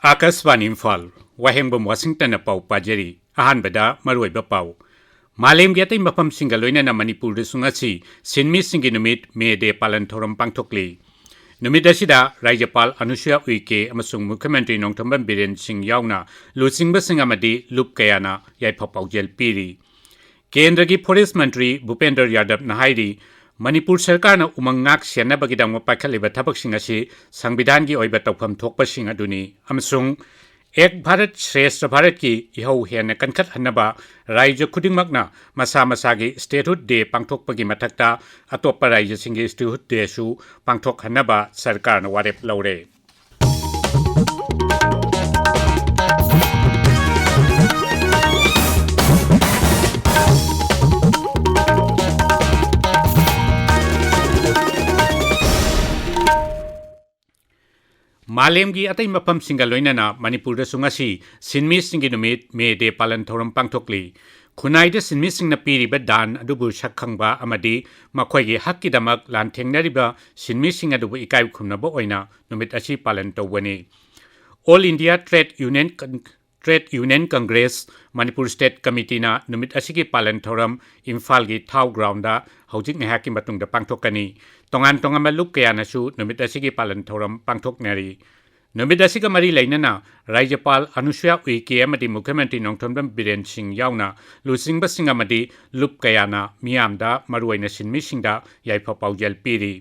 Akashvani Imphal वाहेंगबम Washington पाउ पाजरी अहानबदा मरुइबा पाउ मालेमगी अतै मफमसिंगा लोइनना मणिपुर सुंगासी सिनमी सिंगी नुमित मे डे पालन थोरम पांगथोकली नुमित असिदा राज्यपाल अनुसुया उइके अमसुंग मुख्यमंत्री नोंथोंबम बिरेन सिंह यावना लुचिंगबा सिंग अमदी लुप कयाना याइफा पाउजेल पीरी केंद्र की फॉरेस्ट मंत्री भूपेंद्र यादव नहाइरी मणिपुर सरकार उमंग सेनबगीदम पाखलिबा थबकसिंग असि संविधान की ओइबा तौफम थोकपसिंग अदुनी अमसुंग एक भारत श्रेष्ठ भारत की इहौ हेन कनखत हन्नबा राज्य खुदिंगमकना मसा मसागी स्टेटहुड डे पांगथोकपगी मथक्ता अतोप्पा राज्य सिंगी स्टेटहुड डे सु पांगथोक हन्नबा सरकार न वारेप लौरे मालेमगी अतै मफम सिंगा लोइनना मणिपुर सुंगासी सिनमी सिंगी नुमित मे डे पालन थोरम पांगथोकली खुनाइद सिनमी सिंगना पीरिबा दान अदुबु सखंगबा अमदी मखोइगी हक्कीदमक लानथेंगनरिबा सिनमी सिंग अदुबु इकाइ खुमनबा ओइना नुमित असी पालन तौबनी All India Trade Union Congress Manipur state कमिटीना नुमित असिगी पालन थोरम इम्फाल की थाउ ग्राउंड हौजिक नेहाकी मतुंगदा पांगथोकनी तोंगान तोंगामा लुप कयानासु नुमित असिगी पालन थोरम पांगथोकनारी नुमित असिगा मरी लैनना राज्यपाल अनुसुया उइके अमदी मुख्यमंत्री नोंथोंबम बिरेन सिंह यावना लुचिंगबा सिंग अमदी लुप कयाना मियामदा मरुइना सिनमी सिंगदा याइफा पाउजेल पीरी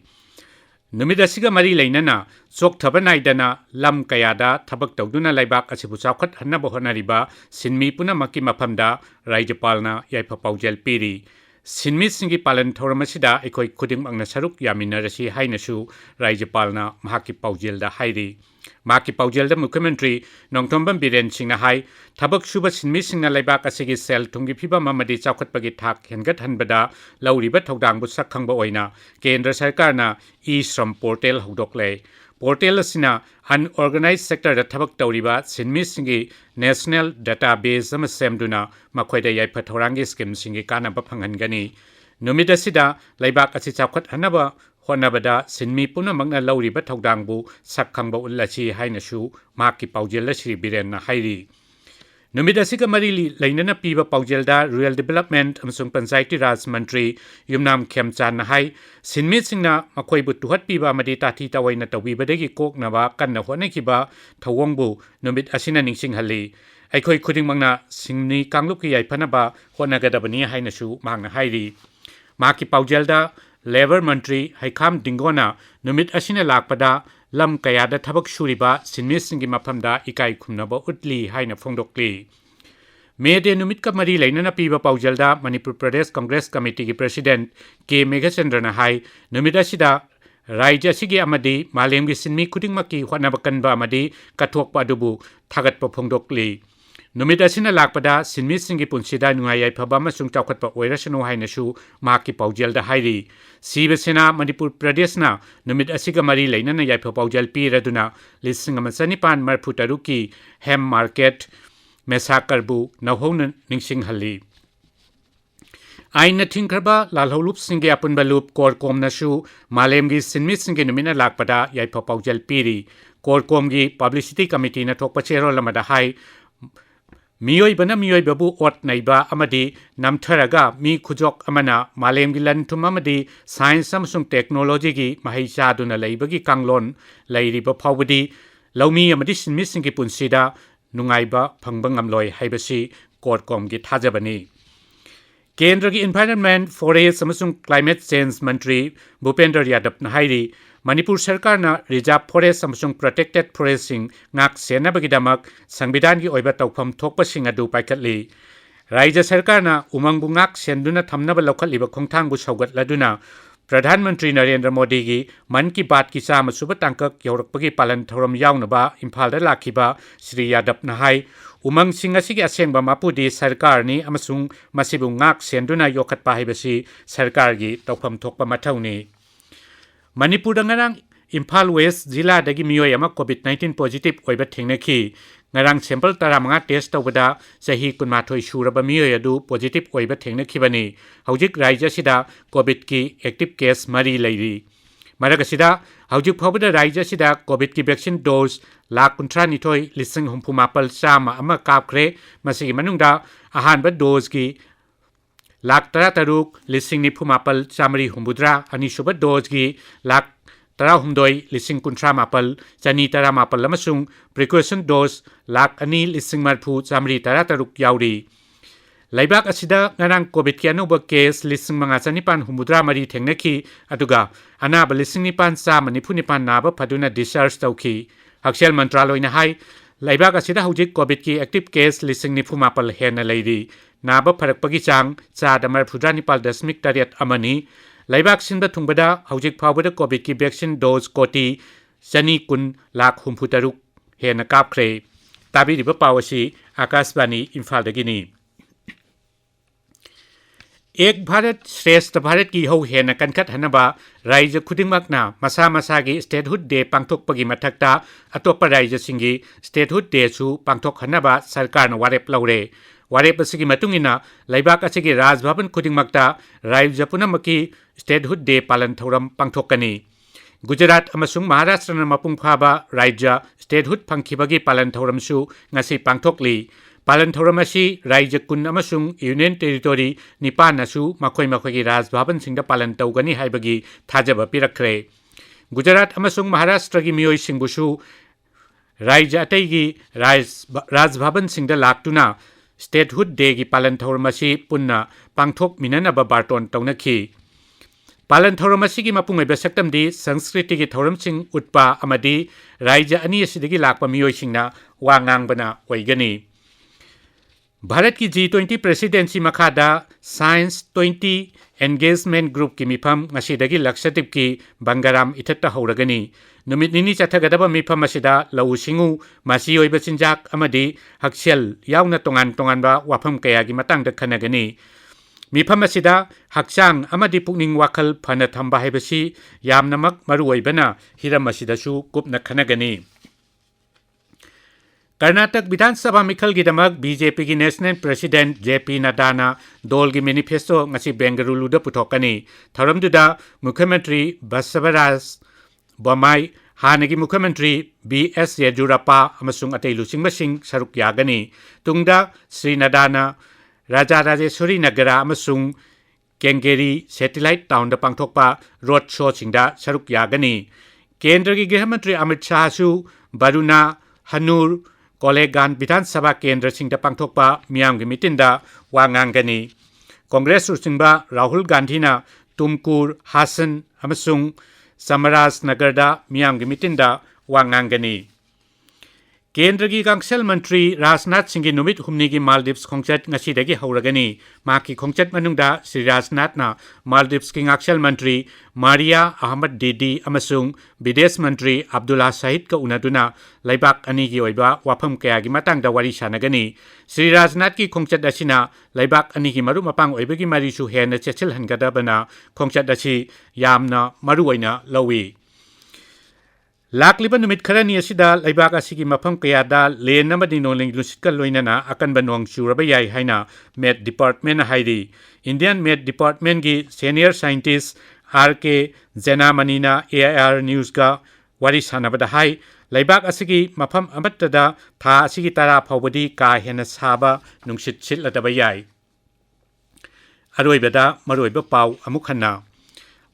नुमित असिगा मरी लैनना चोकथबा नाइदना लम कयादा थबक तौदुना लाइबाक असिबु चावखत हन्नबा होनारिबा सिनमी पुनमकी मफमदा राज्यपालना याइफा पाउजेल पीरी सिनमी सिंगी पालन थौरमसिदा एखोइ खुदिंगमकना सरुक यामिनरसि हाइनसु राज्यपालना महाकी पाउजेलदा हाइरी महाकी पाउजेलदा मुख्यमंत्री नोंथोंबम बिरेन सिंहना हाइ थबक सुबा सिनमी सिंगना लाइबाक असिगी सेल थुंगी फिबम अमदी चावखतपगी थाक हेनगत हनबदा लौरिबा थौदांगबु सखंगबा ओइना केंद्र सरकारना ई श्रम पोर्टल हौदोकले पोर्टल असिना अनऑर्गेनाइज सेक्टर थबक तौरिबा सिनमी सिंगी नेशनल डेटाबेस अमा सेमदुना मखोइदा याइफा थौरांगी स्कीम सिंगी कानबा फंगनगनी नुमित असिदा लाइबाक असि चावखत हनबा होनबदा सिनमी पुनमकना लौरिबा थौदांगबु सखंगबा उल्लासी हाइनसु माकी पाउजेल श्री बिरेन हाइरी नुमित असिगा मरी लैनना पीबा पाउजेलदा रूरल डेवलपमेंट अमसुंग पंचायती राज मंत्री युमनाम खेमचान हाइ सिनमी सिंगना मखोइबु तुहत पीबा अमदी ताथी तवैना तौबीबदगी कोकनबा कन्ना होनखिबा थौवंगबु नुमित असिना निंगसिंगहल्ली अैखोइ खुदिंगमकना सिंगनी कांगलुपकी याइफनबा होनगदबनी हाइनसु मांगना हाइरी माकी पाउजेलदा लेबर मंत्री हैखाम डिंगोना नुमित असिना लाकपदा लम कयादा थबक सुरिबा सिनमी सिंगी मफमदा इकाइ खुमनबा उतली हाइना फोंदोकली मे डे नुमित का मरी लैनना पीबा पाउजेलदा मणिपुर प्रदेश कांग्रेस कमिटी की प्रेसिडेंट के मेघचंद्रना हाइ नुमित असिदा राज्य असिगी अमदी मालेमगी सिनमी खुदिंगमकी होनबा कनबा अमदी कथोकपा अदुबु थागतपा फोंदोकली नुमित असिना लाकपदा सिनमी सिंगी पुंसिदा नुंगाई याइफबा अमसुंग चावखतपा ओइरसनु हाइनसु माकी पाउजेलदा हाइरी शिवसेना मणिपुर प्रदेशना नुमित असिगा मरी लैनना याइफा पाउजेल पीरदुना लिसिंग अमा चनिपान मरफु तरुकी हेम मार्केट मेसाकरबु नहौना निंगसिंगहल्ली आइन थिंखरबा लालहौलुप सिंगे अपुनबा लुप कोरकोमनसु मालेमगी सिनमी सिंगे नुमिना लाकपदा याइफा पाउजेल पीरी कोरकोमगी पब्लिसिटी कमिटी ना थोकपा चेरोल अमदा हाइ मियोइबना मियोइबबु ओट नैबा अमदी नमथरगा मी खुजोक अमना मालेमगी लनथुम अमदी साइंस अमसुंग टेक्नोलॉजी की महै चादुना लैबगी कांगलोन लैरिबा फावबदी लौमी अमदी सिनमी सिंगी पुंसिदा नुंगाइबा फंगबा ngamloi हाइबसी कोरकोमगी थाजबनी केंद्र की एनवायरनमेंट फॉरेस्ट अमसुंग क्लाइमेट चेंज मंत्री भूपेंद्र यादव हाइरी मणिपुर सरकार रिजर्व फॉरेस्ट अमसुंग प्रोटेक्टेड फॉरेस्टिंग नाक सेनबगीदमक संविधान की ओइबा तौफम थोकपसिंग अदु पाइखतली राज्य सरकार उमंगबु नाक सेंदुना थमनबा लौखतलिबा खोंथांगबु सौगतलदुना प्रधानमंत्री नरेंद्र मोदी की मन की बात की चाम सुब तांकक यौरकपगी पालन थौरम यावनबा इम्फालदा लाखिबा श्री यादव हाइ उमंग सिंग असिगी असेंगबा मापुदी सरकारनी अमसुंग मसिबु नाक सेंदुना योखतपा हाइबसी सरकारगी तौफम थोकपा मथौनी मणिपुर ngarang इम्फाल वेस्ट जिला दगी मियोय अमा कोविड-19 पॉजिटिव ओइबा थेंगनखी ngarang सैंपल 15 टेस्ट तौबदा सही कुनमाथोय सुरबा मियोय अदु पॉजिटिव ओइबा थेंगनखिबनी हौजिक राज्य सिदा कोविड की एक्टिव केस मरी लैरी ꯃꯔꯛ ꯑꯁꯤꯗ ꯍꯧꯖꯤꯛ ꯐꯥꯎꯕꯗ ꯔꯥꯏꯖ꯭ꯌ ꯑꯁꯤꯗ ꯀꯣꯚꯤꯗꯀꯤ ꯚꯦꯛꯁꯤꯟ ꯗꯣꯁ (1,39,64,100) ꯀꯥꯞꯈ꯭ꯔꯦ꯫ ꯃꯁꯤꯒꯤ ꯃꯅꯨꯡꯗ ꯑꯍꯥꯟꯕ ꯗꯣꯁꯀꯤ (1,63,94,300), ꯑꯅꯤꯁꯨꯕ ꯗꯣꯁꯀꯤ (19,19,98,217) ꯑꯃꯁꯨꯡ ꯄ꯭ꯔꯤꯀꯣꯁꯟ ꯗꯣꯁ (2,30,113) ꯌꯥꯎꯔꯤ꯫ ꯂꯩꯕꯥꯛ ꯑꯁꯤꯗ ꯉꯔꯥꯡ ꯀꯣꯚꯤꯗꯀꯤ ꯑꯅꯧꯕ ꯀꯦꯁ 5,963 ꯊꯦꯡꯅꯈꯤ ꯑꯗꯨꯒ ꯑꯅꯥꯕ 9,994 ꯅꯥꯕ ꯐꯗꯨꯅ ꯗꯤꯁꯆꯥꯔꯖ ꯇꯧꯈꯤ꯫ ꯍꯛꯁꯦꯜ ꯃꯟꯇ꯭ꯔꯥꯂꯣꯏꯅ ꯍꯥꯏ ꯂꯩꯕꯥꯛ ꯑꯁꯤꯗ ꯍꯧꯖꯤꯛ ꯀꯣꯚꯤꯗꯀꯤ ꯑꯦꯛꯇꯤꯚ ꯀꯦꯁ 94,000 ꯍꯦꯟꯅ ꯂꯩꯔꯤ꯫ ꯅꯥꯕ ꯐꯔꯛꯄꯒꯤ ꯆꯥꯡ 69.8% ꯑꯃꯅꯤ꯫ ꯂꯩꯕꯥꯛ ꯁꯤꯟꯕ ꯊꯨꯡꯕꯗ ꯍꯧꯖꯤꯛ ꯐꯥꯎꯕꯗ ꯀꯣꯚꯤꯗꯀꯤ ꯚꯦꯛꯁꯤꯟ ꯗꯣꯁ ꯀꯣꯇꯤ 210,63,000 ꯍꯦꯟꯅ ꯀꯥꯞꯈ꯭ꯔꯦ꯫ ꯇꯥꯕꯤꯔꯤꯕ ꯄꯥꯎ ꯑꯁꯤ ꯑꯥꯀꯥꯁꯕꯥꯅꯤ ꯏꯝꯐꯥꯜꯗꯒꯤꯅꯤ꯫ एक भारत श्रेष्ठ भारत की इहौ हेन कनखꯠꯍꯟꯅꯕ राज्य खुदिंगमक्ना मसा मसागी स्टेटहुड डे पांगथोकपगी मथक्ता अतोप्पा राज्यसिंगी स्टेटहुड डे सु पांगथोकहन्नबा सरकारना वारेप लौरे। वारेप असिगी मतुंगिना लैबाक असिगी राजभवन खुदिंगमक्ता राज्य पुनमकी स्टेटहुड डे पालन थौरम पांगथोकनी। गुजरात अमसुंग महाराष्ट्रना मपुंग फाबा राज्य स्टेटहुड फंखिबगी पालन थौरमसु ngasi पांगथोकली। पालन थौरम असी राज्य कुन अमसुंग यूनियन टेरिटोरी 9 मखोई राजभवन सिंह पालन तौगनी हाइबगी थाजब पिरखरे। गुजरात अमसुंग महाराष्ट्र की मियोई सिंगबुसु राज्य अतैगी राजभवन सिंह लाक्तुना स्टेटहुड डे की पालन थौरम असी पुन्ना पांगथोक मिननब बार्टोन तौनखी। पालन थौरम असिगी मपुंग ओइबा सक्तमदी संस्कृति की थौरम सिंह उत्पा अमदी राज्य अनि असिदगी लाक्पा मियोई सिंहना वा ngangbana ओइगनी। भारत की G20 प्रेसिडेंसी मखादा साइंस 20 एंगेजमेंट ग्रुप की मिफम ngasiदगी लक्षद्वीप की बंगाराम इथत्ता हौरगनी। नुमित निनी चथगदब मिफम असिदा लौ सिंगु मासी ओइबा चिंजाक अमदी हक्सेल याउना तोंगान तोंगानबा वाफम कयागी मतंगदा खनगनी। मिफम असिदा हक्चांग अमदी पुकनिंग वाखल फना थंबा हाइबसी यामनमक मरु ओइबना हिरम असिदसु कुपना खनगनी। कर्नाटक विधानसभा मिखलगिदमक बीजेपी की नेशनल प्रेसिडेंट जेपी नड्डाना दल की मैनिफेस्टो ngasi बेंगलुरुदा पुथोकनी। थौरमदुदा मुख्यमंत्री बसवराज बोम्माई हानगी मुख्यमंत्री BS येदियुरप्पा अमसुंग अतै लुचिंगबसिंग सरुक यागनी। तुंगदा श्री नड्डाना राजाराजेश्वरी नगरा अमसुंग केंगेरी सैटेलाइट टाउन पांगथोकपा रोड शो सिंगदा सरुक यागनी। केंद्र की गृह मंत्री अमित शाहसु बरुना हनूर कोलेगान विधानसभा केंद्र सिंह पांगथोकपा मियाम की मीटिंगदा वा nganggani। कांग्रेस लुचिंगबा राहुल गांधीना तुमकुर हासन अमसुंग समराजनगरदा मियाम की मीटिंगदा वा nganggani। केंद्र की कांगसेल मंत्री राजनाथ सिंह की नुमित हुमनी की मालदीव्स खोंचत ngasiदगी हौरगनी। माकी खोंचत मनुंगदा श्री राजनाथना मालदीव्स की कांगसेल मंत्री मारिया अहमद दीदी अमसुंग विदेश मंत्री अब्दुल्ला शाहिद का उनदुना लैबाक अनि की ओइबा वाफम कयागी मतंगदा वारी सानगनी। श्री राजनाथ की खोंचत असिना लैबाक अनि की मरु मपांग ओइबगी मरीसु हेन चेचिल हनगदबना खोंचत असि यामना मरु ओइना लौवी। लाकलिबा नुमित खरनी असिदा लैबाक असिगी मफम कयादा लेन अमदि नोलिंग लुसितका लोइनना अकनबा नोंग चुरबा याई हाइना मेट डिपार्टमेंट हाइरी। इंडियन मेट डिपार्टमेंट की सीनियर साइंटिस्ट RK जेनामनीना AIR न्यूज़ का वारी सानबदा हाई लैबाक असिगी मफम अमत्तदा था असिगी तरा फाउबदी का हेन साबा नुंसित सिलदबा याई। अरोइबदा मरोइबा पाउ अमुखन्ना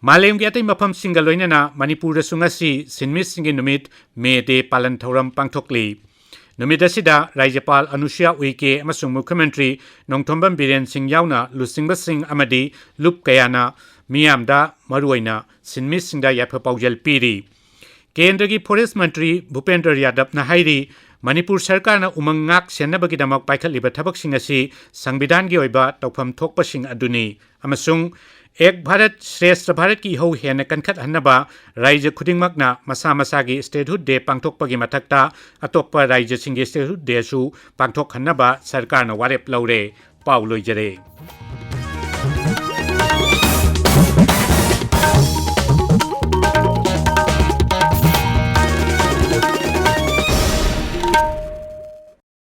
मालेम की अतै मफम सिंगल लोइनना मणिपुर सुंगसी सिनमित सिंगी नुमित मे डे पालन थौरम पांगथोकली। नुमित असिदा राज्यपाल अनुसुया उइके अमसुंग मुख्यमंत्री नोंथोंबम बीरेन सिंह याउना लुसिंगबा सिंह अमदी लुप कयाना मियामदा मरुओइना सिनमित सिंहदा याफा पाउजल पीरी। केंद्र की फॉरेस्ट मंत्री भूपेंद्र यादव हाइरी मणिपुर सरकारना उमंग ngak सेन्नबगिदमक पाइखलिबा थबकसिंग असि संविधान की ओइबा तौफम थोकपसिंग अदुनी अमसुंग एक भारत श्रेष्ठ भारत की इहौ हेन कनखꯠहन्नबा राज्य खुदिंगमक्ना मसा मसागी स्टेटहुड डे पांगथोकपगी मथक्ता अतोप्पा राज्यसिंगी स्टेटहुड डे सु पांगथोकहन्नबा सरकारना वारेप लौरे। पाउ लोइजरे।